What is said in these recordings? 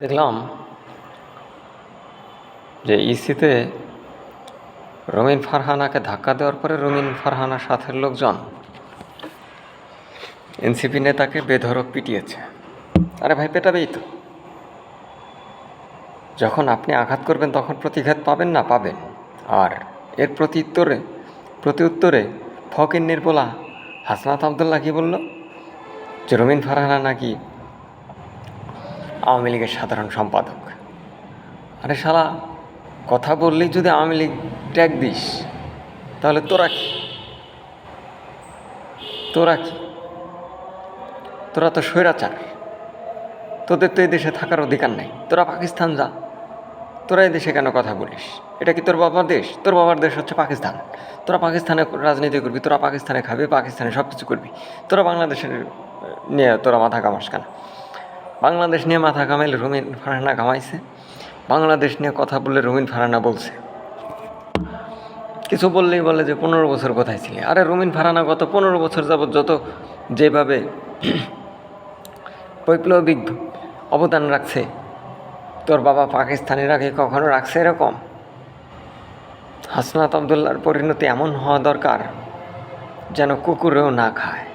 দেখলাম যে ইসিতে রুমিন ফারহানাকে ধাক্কা দেওয়ার পরে রুমিন ফারহানার সাথের লোকজন এনসিপি নেতাকে বেধড়ক পিটিয়েছে। আরে ভাই, পেটাবেই তো। যখন আপনি আঘাত করবেন তখন প্রতিঘাত পাবেন না, পাবেন। আর এর প্রতি উত্তরে ফকির নির্বলা হাসনাত আবদুল্লাহ কি বলল, যে রুমিন ফারহানা নাকি আওয়ামী লীগের সাধারণ সম্পাদক। আরে শালা, কথা বললেই যদি আওয়ামী লীগ ট্যাগ দিস, তাহলে তোরা কি? তোরা তো স্বৈরাচার। তোদের তো এই দেশে থাকার অধিকার নাই। তোরা পাকিস্তান যা। তোরা এই দেশে কেন কথা বলিস? এটা কি তোর বাবার দেশ? তোর বাবার দেশ হচ্ছে পাকিস্তান। তোরা পাকিস্তানে রাজনীতি করবি, তোরা পাকিস্তানে খাবি, পাকিস্তানে সব কিছু করবি। তোরা বাংলাদেশের নিয়ে তোরা মাথা কামাস কেন? বাংলাদেশ নিয়ে মাথা কামাইলে রুমিন ফারহানা কামাইছে। বাংলাদেশ নিয়ে কথা বললে রুমিন ফারহানা বলছে, কিছু বললেই বলে যে 15 বছর কোথায় ছিলে। আরে রুমিন ফারহানা গত 15 বছর যাবৎ যেভাবে বৈপ্লবিক অবদান রাখছে, তোর বাবা পাকিস্তানিরা কি কখনো রাখছে এরকম? হাসনাত আবদুল্লাহর পরিণতি এমন হওয়া দরকার যেন কুকুরেও না খায়,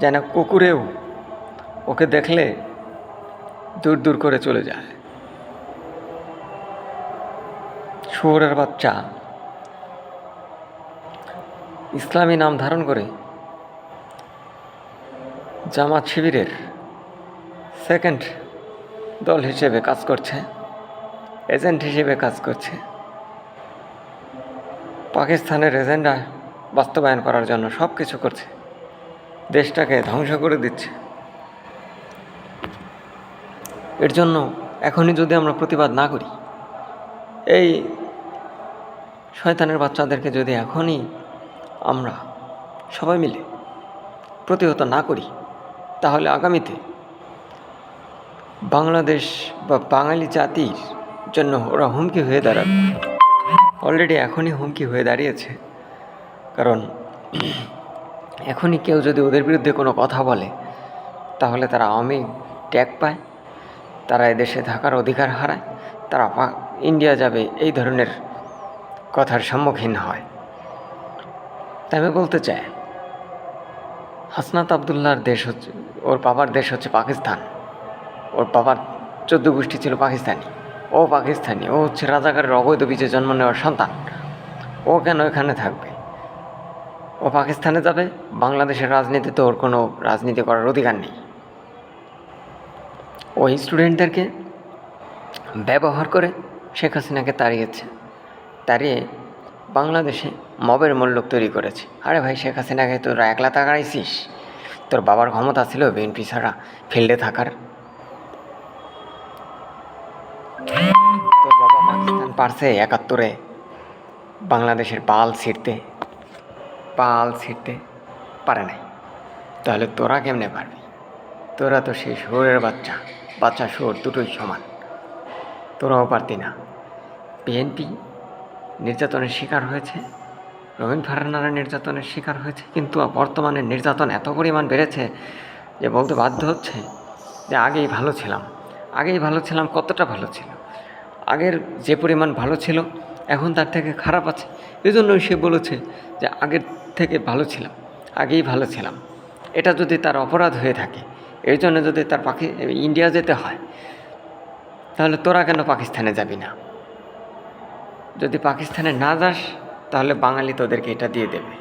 যেন কুকুরেও ওকে দেখলে দূর দূর করে চলে যায়। শুয়োরের বাচ্চা ইসলামী নাম ধারণ করে জামাত শিবিরের সেকেন্ড দল হিসেবে কাজ করছে, এজেন্ট হিসেবে কাজ করছে, পাকিস্তানের এজেন্ডা বাস্তবায়ন করার জন্য সব কিছু করছে, দেশটাকে ধ্বংস করে দিচ্ছে। এর জন্য এখনই যদি আমরা প্রতিবাদ না করি, এই শয়তানের বাচ্চাদেরকে যদি এখনই আমরা সবাই মিলে প্রতিহত না করি, তাহলে আগামীতে বাংলাদেশ বা বাঙালি জাতির জন্য ওরা হুমকি হয়ে দাঁড়াবে। অলরেডি এখনই হুমকি হয়ে দাঁড়িয়েছে। কারণ এখনই কেউ যদি ওদের বিরুদ্ধে কোনো কথা বলে, তাহলে তারা আওয়ামী ট্যাগ পায়, তারা এদেশে থাকার অধিকার হারায়, তারা ইন্ডিয়া যাবে, এই ধরনের কথার সম্মুখীন হয়। তাই আমি বলতে চাই, হাসনাত আবদুল্লাহর দেশ হচ্ছে, ওর বাবার দেশ হচ্ছে পাকিস্তান। ওর বাবার 14 গোষ্ঠী ছিল পাকিস্তানি। ও পাকিস্তানি, ও হচ্ছে রাজাকারের অবৈধ বীজে জন্ম নেওয়ার সন্তান। ও কেন এখানে থাকবে? ও পাকিস্তানে যাবে। বাংলাদেশের রাজনীতিতে ওর কোনো রাজনীতি করার অধিকার নেই। ওই স্টুডেন্টদেরকে ব্যবহার করে শেখ হাসিনাকে তাড়িয়ে বাংলাদেশে মবের মূল্য তৈরি করেছে। আরে ভাই, শেখ হাসিনাকে তোরা একলা তাড়াইছিস? তোর বাবার ক্ষমতা ছিল বিএনপি ছাড়া ফিল্ডে থাকার? তোর বাবা পাকিস্তান পারছে 71-এ বাংলাদেশের পাল ছিঁড়তে পারে নাই। তাহলে তোরা কেমনে পারবি? তোরা তো সেই শুয়োরের বাচ্চা শুয়োর দুটোই সমান। তোরাও পারতি না। বিএনপি নির্যাতনের শিকার হয়েছে, রুমিন ফারহানারা নির্যাতনের শিকার হয়েছে, কিন্তু বর্তমানে নির্যাতন এত পরিমাণ বেড়েছে যে বলতে বাধ্য হচ্ছে যে আগেই ভালো ছিলাম। কতটা ভালো ছিল? আগের যে পরিমাণ ভালো ছিল এখন তার থেকে খারাপ আছে। এই জন্যই সে বলেছে যে আগের থেকে আগেই ভালো ছিলাম। এটা যদি তার অপরাধ হয়ে থাকে, এই জন্য যদি তার ইন্ডিয়া যেতে হয়, তাহলে তোরা কেন পাকিস্তানে যাবি না? যদি পাকিস্তানে না যাস, তাহলে বাঙালি তোদেরকে এটা দিয়ে দেবে।